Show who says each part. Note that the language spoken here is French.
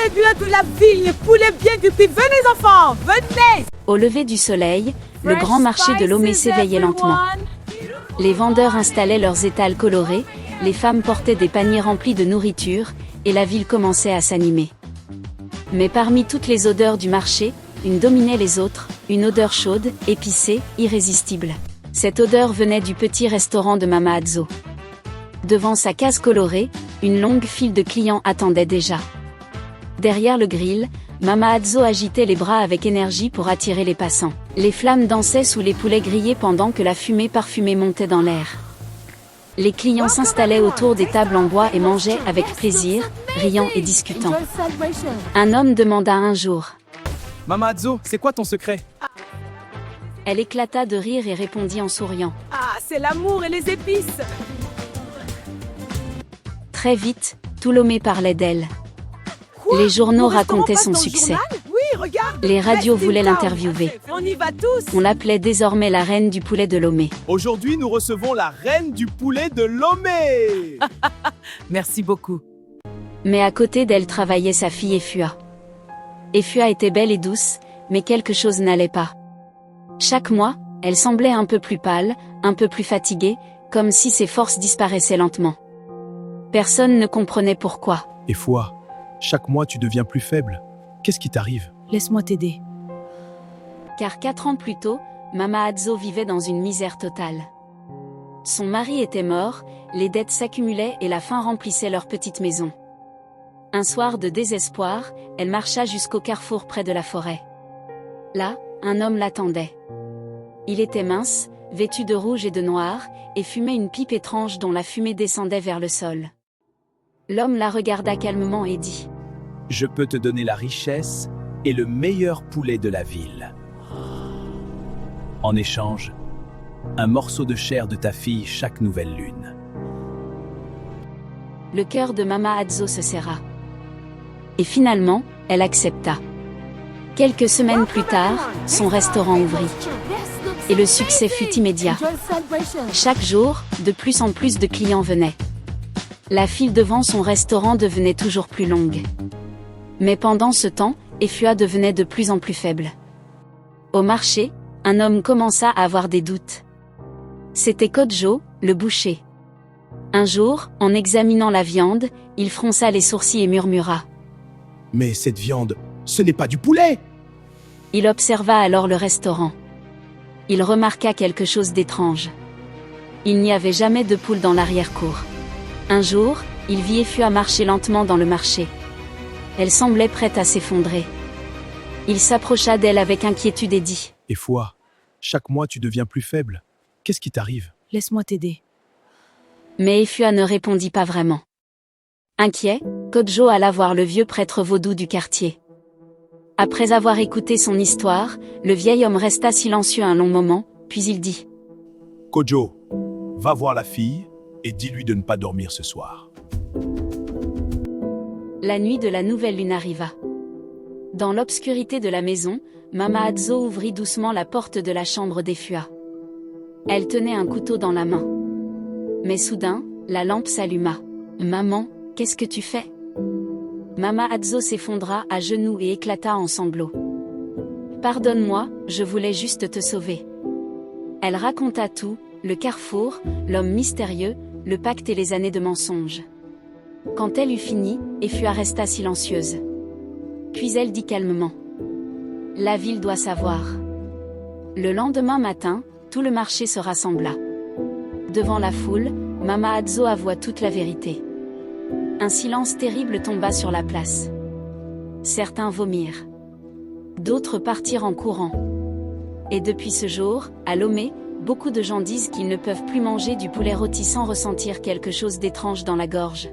Speaker 1: Bienvenue de la ville, les poulets bien cuits. Venez enfants, venez.
Speaker 2: Au lever du soleil, le grand marché de Lomé s'éveillait lentement. Les vendeurs installaient leurs étals colorés, les femmes portaient des paniers remplis de nourriture, et la ville commençait à s'animer. Mais parmi toutes les odeurs du marché, une dominait les autres, une odeur chaude, épicée, irrésistible. Cette odeur venait du petit restaurant de Mama Adzo. Devant sa case colorée, une longue file de clients attendait déjà. Derrière le grill, Mama Adzo agitait les bras avec énergie pour attirer les passants. Les flammes dansaient sous les poulets grillés pendant que la fumée parfumée montait dans l'air. Les clients s'installaient autour des tables en bois et mangeaient avec plaisir, riant et discutant. Un homme demanda un jour.
Speaker 3: Mama Adzo, c'est quoi ton secret?
Speaker 2: Elle éclata de rire et répondit en souriant.
Speaker 1: Ah, c'est l'amour et les épices.
Speaker 2: Très vite, tout Lomé parlait d'elle.
Speaker 1: Quoi?
Speaker 2: Les journaux
Speaker 1: Mon restaurant
Speaker 2: racontaient
Speaker 1: passe
Speaker 2: son
Speaker 1: dans le
Speaker 2: succès.
Speaker 1: journal? Oui, regarde.
Speaker 2: Les radios
Speaker 1: Best in
Speaker 2: voulaient
Speaker 1: town.
Speaker 2: l'interviewer.
Speaker 1: On y va tous.
Speaker 2: On l'appelait désormais la reine du poulet de Lomé.
Speaker 3: Aujourd'hui, nous recevons la reine du poulet de Lomé.
Speaker 1: Merci beaucoup.
Speaker 2: Mais à côté d'elle travaillait sa fille Efua. Efua était belle et douce, mais quelque chose n'allait pas. Chaque mois, elle semblait un peu plus pâle, un peu plus fatiguée, comme si ses forces disparaissaient lentement. Personne ne comprenait pourquoi.
Speaker 4: Efua, chaque mois tu deviens plus faible. Qu'est-ce qui t'arrive?
Speaker 1: Laisse-moi t'aider.
Speaker 2: Car 4 ans plus tôt, Mama Adzo vivait dans une misère totale. Son mari était mort, les dettes s'accumulaient et la faim remplissait leur petite maison. Un soir de désespoir, elle marcha jusqu'au carrefour près de la forêt. Là, un homme l'attendait. Il était mince, vêtu de rouge et de noir, et fumait une pipe étrange dont la fumée descendait vers le sol. L'homme la regarda calmement et dit :
Speaker 4: Je peux te donner la richesse et le meilleur poulet de la ville. En échange, un morceau de chair de ta fille chaque nouvelle lune.
Speaker 2: Le cœur de Mama Adzo se serra. Et finalement, elle accepta. Quelques semaines plus tard, son restaurant ouvrit. Et le succès fut immédiat. Chaque jour, de plus en plus de clients venaient. La file devant son restaurant devenait toujours plus longue. Mais pendant ce temps, Efua devenait de plus en plus faible. Au marché, un homme commença à avoir des doutes. C'était Kodjo, le boucher. Un jour, en examinant la viande, il fronça les sourcils et murmura.
Speaker 4: Mais cette viande, ce n'est pas du poulet!
Speaker 2: Il observa alors le restaurant. Il remarqua quelque chose d'étrange. Il n'y avait jamais de poule dans l'arrière-cour. Un jour, il vit Efua marcher lentement dans le marché. Elle semblait prête à s'effondrer. Il s'approcha d'elle avec inquiétude et dit :
Speaker 4: Efua, chaque mois tu deviens plus faible. Qu'est-ce qui t'arrive?
Speaker 1: Laisse-moi t'aider.
Speaker 2: Mais Efua ne répondit pas vraiment. Inquiet, Kodjo alla voir le vieux prêtre vaudou du quartier. Après avoir écouté son histoire, le vieil homme resta silencieux un long moment, puis il dit :
Speaker 4: Kodjo, va voir la fille et dis-lui de ne pas dormir ce soir.
Speaker 2: La nuit de la nouvelle lune arriva. Dans l'obscurité de la maison, Mama Adzo ouvrit doucement la porte de la chambre d'Efua. Elle tenait un couteau dans la main. Mais soudain, la lampe s'alluma. « Maman, qu'est-ce que tu fais ?» Mama Adzo s'effondra à genoux et éclata en sanglots. « Pardonne-moi, je voulais juste te sauver. » Elle raconta tout, le carrefour, l'homme mystérieux, le pacte et les années de mensonges. Quand elle eut fini, Efua resta silencieuse. Puis elle dit calmement : « La ville doit savoir. » Le lendemain matin, tout le marché se rassembla. Devant la foule, Mama Adzo avoua toute la vérité. Un silence terrible tomba sur la place. Certains vomirent. D'autres partirent en courant. Et depuis ce jour, à Lomé, beaucoup de gens disent qu'ils ne peuvent plus manger du poulet rôti sans ressentir quelque chose d'étrange dans la gorge.